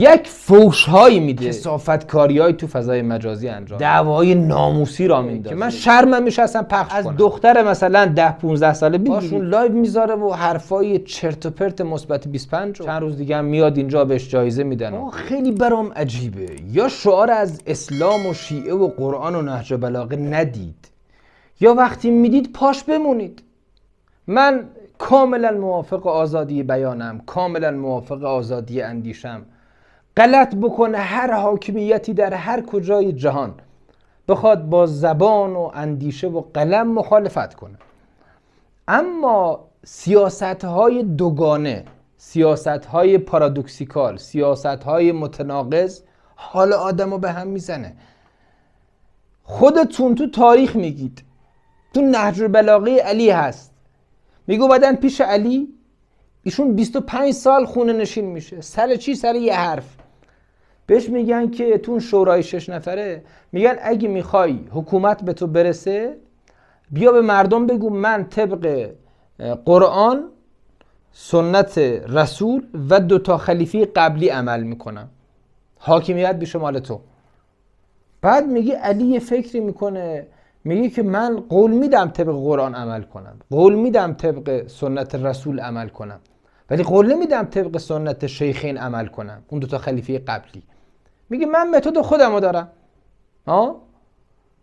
یک فوش‌هایی میده، کثافت‌کاری‌های تو فضای مجازی انجام، دعوای ناموسی را میندازه که من شرمم میشه اصلا پخش کنم. از دختر مثلا 10-15 ساله باشون لایو میذاره و حرفای چرت و پرت مثبت 25 چند روز دیگه هم میاد اینجا بهش جایزه میدن. خیلی برام عجیبه، یا شعار از اسلام و شیعه و قرآن و نهج بلاغه ندید، یا وقتی میدید پاش بمونید. من کاملا موافق آزادی بیانم، کاملا موافق آزادی اندیشم. غلط بکنه هر حاکمیتی در هر کجای جهان بخواد با زبان و اندیشه و قلم مخالفت کنه، اما سیاست‌های دوگانه، سیاست‌های پارادوکسیکال، سیاست‌های متناقض حال آدمو به هم میزنه. خودتون تو تاریخ میگید، تو نهج البلاغه علی هست، میگو بعدن پیش علی ایشون 25 سال خونه نشین میشه. سر چی؟ سر یه حرف. بهش میگن که تو شورای 6 نفره میگن اگه میخوای حکومت به تو برسه بیا به مردم بگو من طبق قرآن، سنت رسول و 2 خلیفه قبلی عمل میکنم، حاکمیت به شمال تو. بعد میگه علی یه فکری میکنه، میگه که من قول میدم طبق قرآن عمل کنم، قول میدم طبق سنت رسول عمل کنم، ولی قول نمیدم طبق سنت شیخین عمل کنم، اون 2 خلیفه قبلی. میگه من متد خودمو دارم.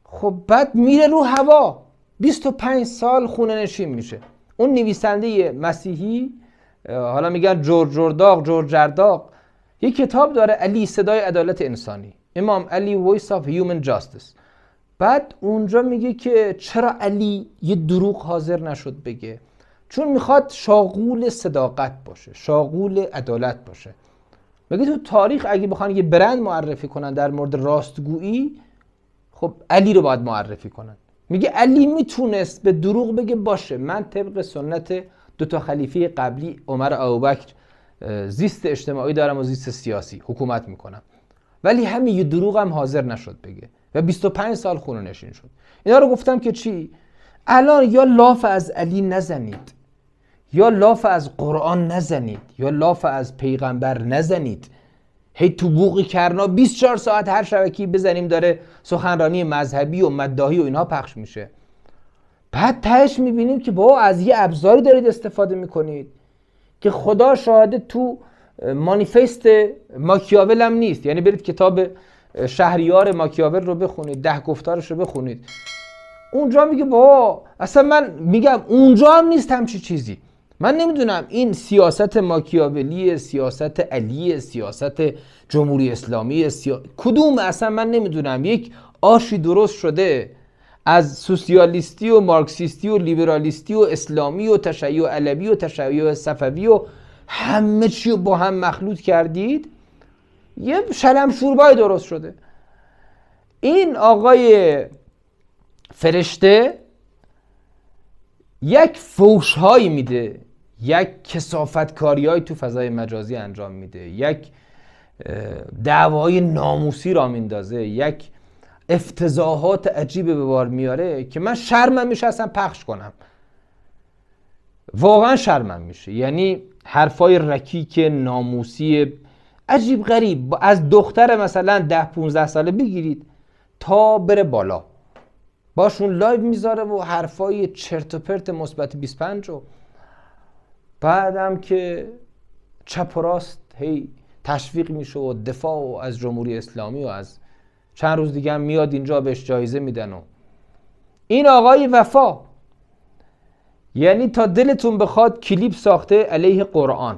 خب بعد میره رو هوا 25 سال خونه نشین میشه. اون نویسنده مسیحی، حالا میگن جورج جرداق، یه کتاب داره، علی صدای عدالت انسانی، امام علی Voice of Human Justice. بعد اونجا میگه که چرا علی یه دروغ حاضر نشد بگه؟ چون میخواد شاغول صداقت باشه، شاغول عدالت باشه. میگه تو تاریخ اگه بخوان یه برند معرفی کنن در مورد راستگویی، خب علی رو باید معرفی کنن. میگه علی میتونست به دروغ بگه باشه من طبق سنت 2 خلیفه قبلی عمر ابوبکر زیست اجتماعی دارم و زیست سیاسی، حکومت میکنم، ولی همین یه دروغ هم حاضر نشد بگه و 25 سال خونه نشین شد. اینا رو گفتم که چی؟ الان یا لاف از علی نزنید، یا لاف از قرآن نزنید، یا لاف از پیغمبر نزنید. هی تو بوق کرنا 24 ساعت هر شبکی بزنیم داره سخنرانی مذهبی و مداحی و اینها پخش میشه. بعد تهش میبینیم که بابا از یه ابزاری دارید استفاده میکنید که خدا شاهده تو مانیفست ماکیاول هم نیست. یعنی برید کتاب شهریار ماکیاول رو بخونید، 10 گفتارش رو بخونید، اونجا میگه بابا اصلا من میگم اونجا هم نیست همچی چیزی. من نمیدونم این سیاست ماکیاولی، سیاست علی، سیاست جمهوری اسلامی، کدوم اصلا من نمیدونم. یک آشی درست شده از سوسیالیستی و مارکسیستی و لیبرالیستی و اسلامی و تشیع علوی و تشیع صفوی و همه چی رو با هم مخلوط کردید، یه شلم شوربای درست شده. این آقای فرشته یک فوش‌هایی میده، یک کثافت‌کاری‌هایی تو فضای مجازی انجام میده، یک دعوای ناموسی را میندازه، یک افتضاحات عجیب به بار میاره که من شرمم میشه اصلا پخش کنم. واقعا شرمم میشه. یعنی حرفای رکیک ناموسی عجیب غریب از دختر مثلا 10-15 ساله بگیرید تا بره بالا، باشون لایو میذاره و حرفای چرت و پرت مثبت 25 و بعدم که چپ و راست هی تشویق میشه و دفاع و از جمهوری اسلامی و از چند روز دیگه هم میاد اینجا بهش جایزه میدن. و این آقای وفا یعنی تا دلتون بخواد کلیپ ساخته علیه قرآن.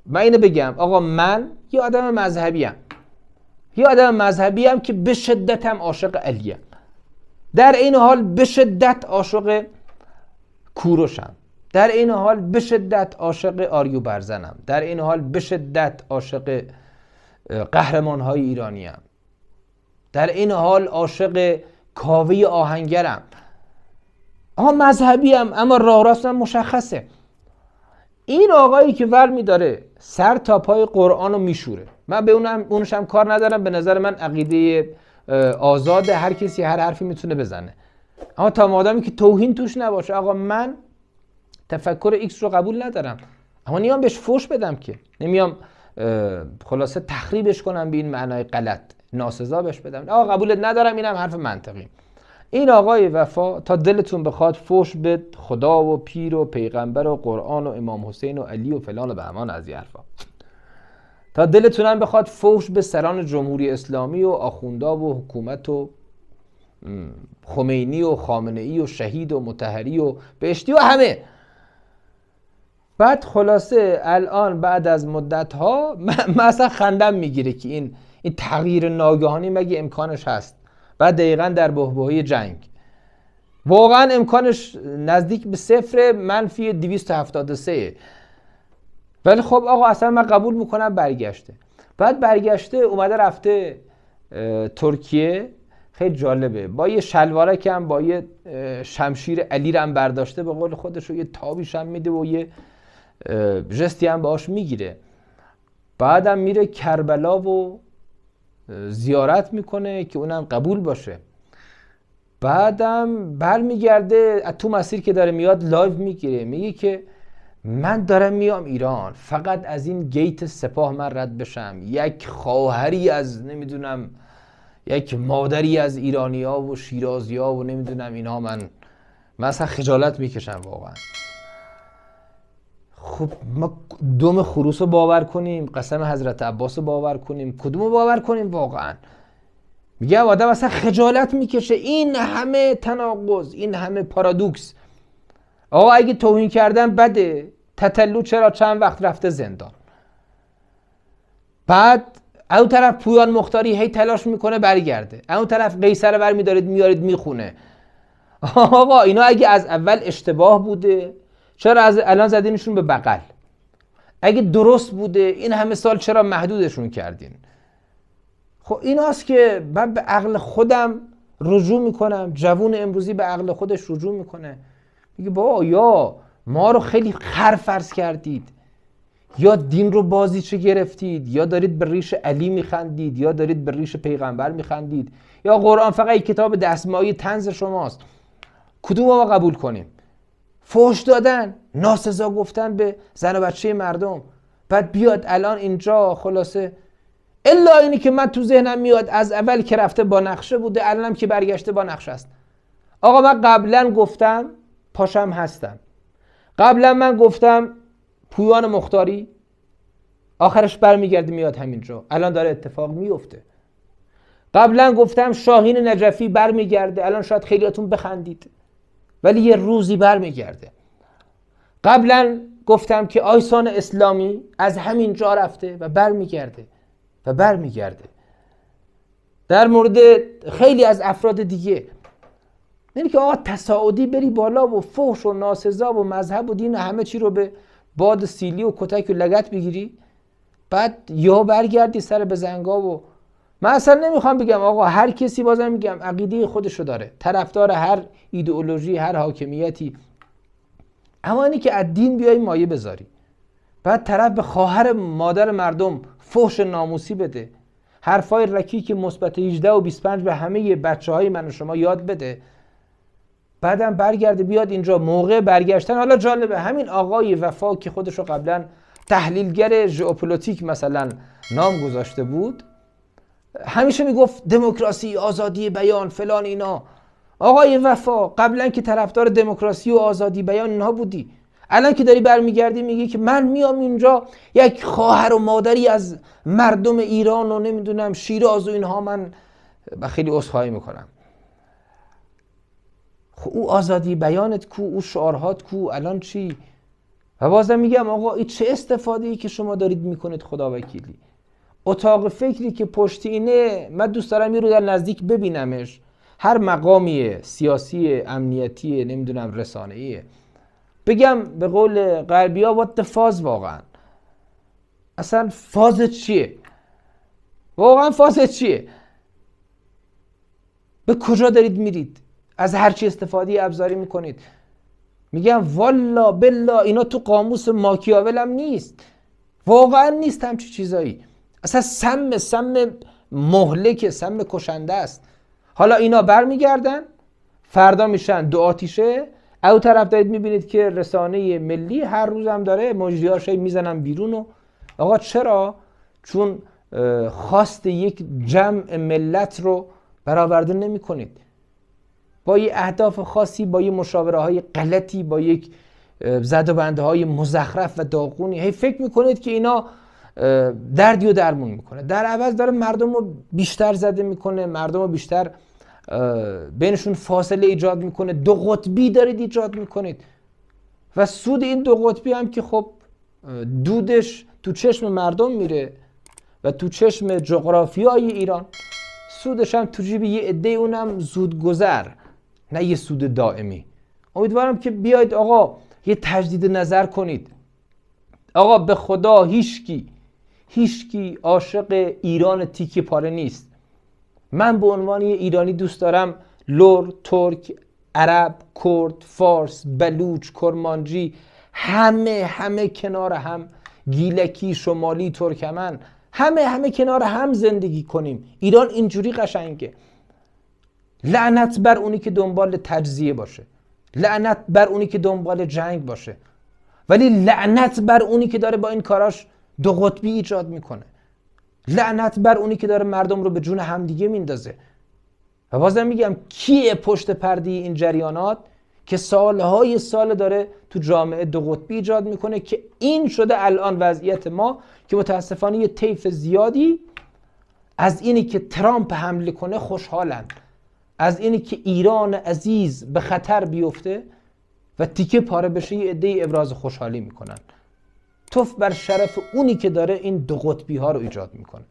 من اینو بگم آقا، من یه آدم مذهبی ام که به شدت هم عاشق علیم، در این حال به شدت عاشق کوروشم، در این حال به شدت عاشق آریو برزنم، در این حال به شدت عاشق قهرمان‌های ایرانیم، در این حال عاشق کاوه آهنگرم. مذهبیم اما راه راستم مشخصه. این آقایی که ور میداره سر تا پای قرآن رو میشوره، من به اونش هم کار ندارم. به نظر من عقیده آزاده، هر کسی هر حرفی میتونه بزنه، اما تا مادامی که توهین توش نباشه. آقا من تفکر ایکس رو قبول ندارم، اما نمیام بهش فوش بدم که، نمیام خلاصه تخریبش کنم به این معنای غلط، ناسزا بهش بدم. آقا قبولت ندارم، اینم حرف منطقی. این آقای وفا تا دلتون بخواد فوش به خدا و پیر و پیغمبر و قرآن و امام حسین و علی و فلان و بهمان از این حرفا، تا دلتون هم بخواد فوش به سران جمهوری اسلامی و آخوندا و حکومت و خمینی و خامنه‌ای و شهید و مطهری و بهشتی و همه. بعد خلاصه الان بعد از مدت ها من اصلا خندم میگیره که این تغییر ناگهانی مگه امکانش هست؟ بعد دقیقاً در بحبوحه جنگ واقعا امکانش نزدیک به صفر، منفی 273. ولی خب آقا اصلا من قبول میکنم برگشته. بعد برگشته اومده رفته ترکیه، خیلی جالبه، با یه شلوارک هم با یه شمشیر علی رو هم برداشته به قول خودش و یه تابیش هم میده و یه جستی هم باهاش میگیره. بعدم میره کربلا و زیارت میکنه که اونم قبول باشه. بعدم برمیگرده تو مسیر که داره میاد لایو میگیره، میگه که من دارم میام ایران، فقط از این گیت سپاه من رد بشم، یک خواهری از نمیدونم یک مادری از ایرانیا و شیرازیا و نمیدونم اینا، من اصلا خجالت میکشم واقعا. خب ما دم خروس رو باور کنیم، قسم حضرت عباس رو باور کنیم، کدوم رو باور کنیم واقعا؟ میگه آدم اصلا خجالت میکشه، این همه تناقض، این همه پارادوکس. آقا اگه توهین کردن بده، تتلو چرا چند وقت رفته زندان؟ بعد اون طرف پویان مختاری هی تلاش میکنه برگرده، اون طرف قیصر برمیدارید میارید میخونه. آقا اینا اگه از اول اشتباه بوده چرا از الان زدینشون به بغل؟ اگه درست بوده این همه سال چرا محدودشون کردین؟ خب ایناست که من به عقل خودم رجوع میکنم. جوون امروزی به عقل خودش رجوع میکنه، میگه بابا یا ما رو خیلی خر فرض کردید، یا دین رو بازیچه گرفتید، یا دارید به ریش علی میخندید، یا دارید به ریش پیغمبر میخندید، یا قرآن فقط یک کتاب دستمایه طنز شماست. کدوم ما قبول کنیم؟ فحش دادن، ناسزا گفتن به زن و بچه مردم، بعد بیاد الان اینجا خلاصه الا اینی که من تو ذهنم میاد از اول که رفته با نقشه بوده، الانم که برگشته با نقشه است. آقا من قبلا گفتم پاشم هستم، قبلا من گفتم پویان مختاری آخرش برمیگرده میاد همینجا، الان داره اتفاق میفته. قبلا گفتم شاهین نجفی برمیگرده، الان شاید خیلیاتون بخندید ولی یه روزی برمیگرده. قبلا گفتم که آیسان اسلامی از همین جا رفته و برمیگرده در مورد خیلی از افراد دیگه. یعنی که آقا تصاعدی بری بالا و فحش و ناسزا و مذهب و دین و همه چی رو به باد سیلی و کتک و لگت بگیری، بعد یا برگردی سر بزنگا. و من اصلا نمیخوام بگم آقا هر کسی، بازم میگم عقیده خودشو داره، طرفدار هر ایدئولوژی هر حاکمیتی، اما اینی که از دین بیای مایه بذاری، بعد طرف به خواهر مادر مردم فحش ناموسی بده، حرفای رکیک مثبت 18 و 25 به همه بچه‌های من و شما یاد بده، بعدم برگرده بیاد اینجا موقع برگشتن. حالا جالبه همین آقای وفا که خودشو قبلا تحلیلگر ژئوپلیتیک مثلا نام گذاشته بود، همیشه میگفت دموکراسی، آزادی بیان، فلان اینا. آقای وفا قبلا که طرفدار دموکراسی و آزادی بیان اینها بودی، الان که داری برمیگردی میگی که من میام اینجا یک خواهر و مادری از مردم ایران و نمیدونم شیراز و اینها، من خیلی عذرخواهی میکنم. خب او آزادی بیانت کو، او شعارهات کو، الان چی؟ و بازم میگم آقا این چه استفاده ای که شما دارید میکنید؟ خدا وکیلی اتاق فکری که پشت اینه، من دوست دارم این رو در نزدیک ببینمش. هر مقامیه، سیاسی، امنیتی، نمیدونم رسانه‌ایه، بگم به قول غربی‌ها وات فاز، واقعا اصلا فازت چیه؟ واقعا فازت چیه؟ به کجا دارید میرید؟ از هر چی استفاده ابزاری میکنید. میگم والا بالله اینا تو قاموس ماکیاول هم نیست، واقعا نیست همچی چیزایی. اصلا سم مهلک، سم کشنده است. حالا اینا برمیگردن فردا میشن دو آتیشه. او طرف دارید میبینید که رسانه ملی هر روز هم داره مجریاشو میزنن بیرون. و آقا چرا؟ چون خواست یک جمع ملت رو برآورده نمی کنید. با یه اهداف خاصی، با یه مشاوره های غلطی، با یک زد و بنده های مزخرف و داغونی هی فکر میکنید که اینا دردی و درمون میکنه، در عوض داره مردم رو بیشتر زده میکنه، مردم رو بیشتر بینشون فاصله ایجاد میکنه، دو قطبی دارید ایجاد میکنید. و سود این دو قطبی هم که خب دودش تو چشم مردم میره و تو چشم جغرافیای ایران، سودش هم تو جیب یه عده، اونم زود گذر، نه یه سود دائمی. امیدوارم که بیاید آقا یه تجدید نظر کنید. آقا به خدا هیچکی عاشق ایران تیکه پاره نیست. من به عنوان یه ایرانی دوست دارم لر، ترک، عرب، کرد، فارس، بلوچ، کرمانجی همه کنار هم، گیلکی، شمالی، ترکمن، همه کنار هم زندگی کنیم. ایران اینجوری قشنگه. لعنت بر اونی که دنبال تجزیه باشه، لعنت بر اونی که دنبال جنگ باشه، ولی لعنت بر اونی که داره با این کاراش دو قطبی ایجاد میکنه. لعنت بر اونی که داره مردم رو به جون همدیگه میندازه. و بازم میگم کیه پشت پرده این جریانات که سالهای سال داره تو جامعه دو قطبی ایجاد میکنه، که این شده الان وضعیت ما، که متاسفانه یه طیف زیادی از اینی که ترامپ حمله کنه خوشحالن، از اینی که ایران عزیز به خطر بیفته و تیکه پاره بشه یه عده‌ای ابراز خوشحالی میکنن. توف بر شرف اونی که داره این دو قطبی ها رو ایجاد میکنه.